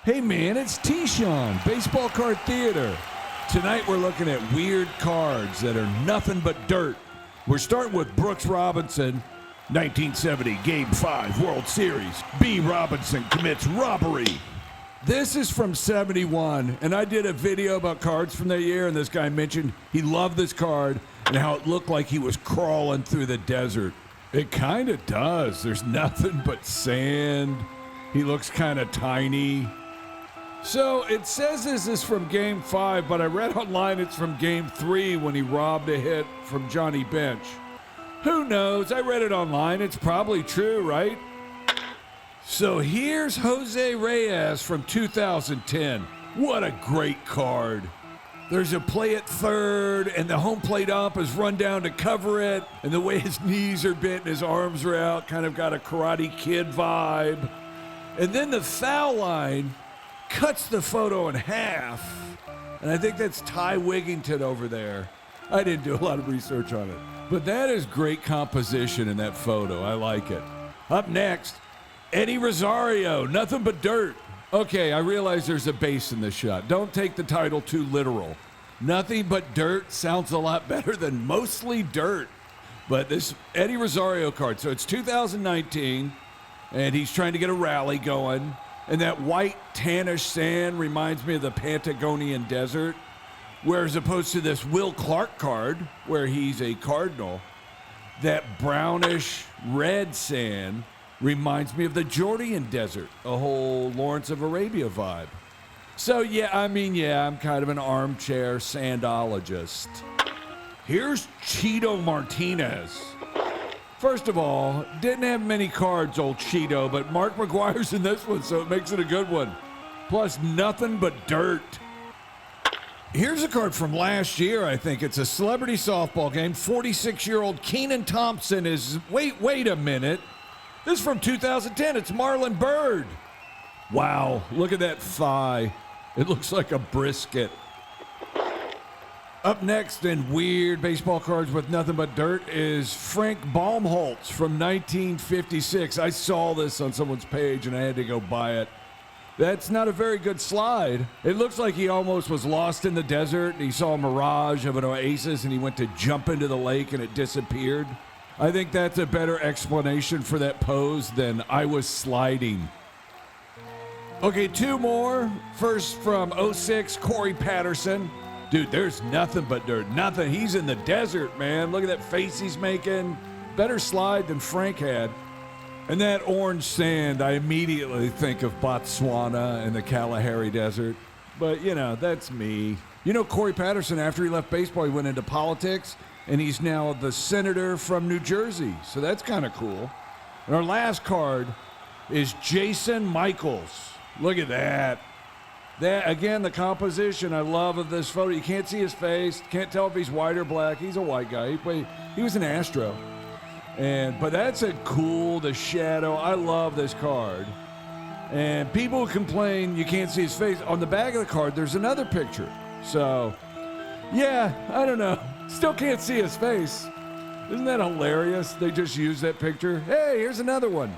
Hey man, it's T-Shawn, Baseball Card Theater. Tonight we're looking at weird cards that are nothing but dirt. We're starting with Brooks Robinson, 1970 Game 5 World Series. B. Robinson commits robbery. This is from 71, and I did a video about cards from that year, and this guy mentioned he loved this card and how it looked like he was crawling through the desert. It kind of does. There's nothing but sand. He looks kind of tiny. So it says this is from Game 5, but I read online it's from Game 3 when he robbed a hit from Johnny Bench. Who knows? I read it online. It's probably true, right? So here's Jose Reyes from 2010. What a great card. There's a play at third, and the home plate ump is run down to cover it, and the way his knees are bent and his arms are out, kind of got a Karate Kid vibe. And then the foul line cuts the photo in half, and I think that's Ty Wigington over there. I didn't do a lot of research on it, but that is great composition in that photo. I like it. Up next, Eddie Rosario, nothing but dirt. Okay, I realize there's a base in this shot. Don't take the title too literal. Nothing but dirt sounds a lot better than mostly dirt. But this Eddie Rosario card, so it's 2019, and he's trying to get a rally going. And that white tannish sand reminds me of the Patagonian desert, whereas opposed to this Will Clark card, where he's a Cardinal, that brownish red sand reminds me of the Jordan desert, a whole Lawrence of Arabia vibe. So I'm kind of an armchair sandologist. Here's Cheeto Martinez. First of all, didn't have many cards, old Cheeto, but Mark McGwire's in this one, so it makes it a good one. Plus, nothing but dirt. Here's a card from last year, I think. It's a celebrity softball game. 46-year-old Keenan Thompson is... Wait a minute. This is from 2010. It's Marlon Byrd. Wow, look at that thigh. It looks like a brisket. Up next in weird baseball cards with nothing but dirt is Frank Baumholtz from 1956. I saw this on someone's page and I had to go buy it. That's not a very good slide. It looks like he almost was lost in the desert and he saw a mirage of an oasis and he went to jump into the lake and it disappeared. I think that's a better explanation for that pose than I was sliding. Okay, two more. First from 06, Corey Patterson. Dude, there's nothing but dirt. Nothing. He's in the desert, man. Look at that face he's making. Better slide than Frank had. And that orange sand, I immediately think of Botswana and the Kalahari Desert. But, that's me. Corey Patterson, after he left baseball, he went into politics, and he's now the senator from New Jersey. So that's kind of cool. And our last card is Jason Michaels. Look at that. That, again, the composition I love of this photo. You can't see his face. Can't tell if he's white or black. He's a white guy. He was an Astro. But that's the shadow. I love this card. And people complain you can't see his face. On the back of the card, there's another picture. So, I don't know. Still can't see his face. Isn't that hilarious? They just use that picture. Hey, here's another one.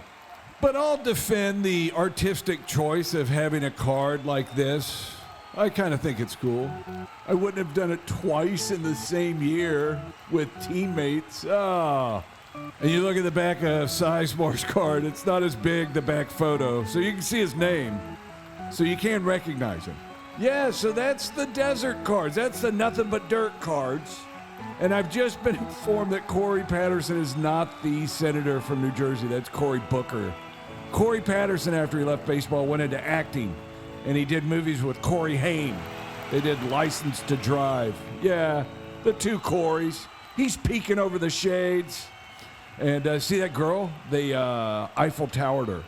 But I'll defend the artistic choice of having a card like this. I kind of think it's cool. I wouldn't have done it twice in the same year with teammates. And you look at the back of Sizemore's card, it's not as big, the back photo, so you can see his name. So you can recognize him. Yeah, so that's the desert cards. That's the nothing but dirt cards. And I've just been informed that Corey Patterson is not the senator from New Jersey. That's Cory Booker. Corey Patterson, after he left baseball, went into acting, and he did movies with Corey Haim. They did License to Drive. Yeah, the two Corys. He's peeking over the shades. And see that girl? They Eiffel Towered her.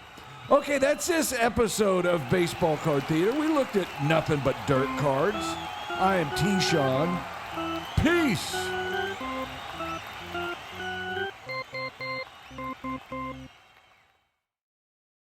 Okay, that's this episode of Baseball Card Theater. We looked at nothing but dirt cards. I am T-Shawn. Peace.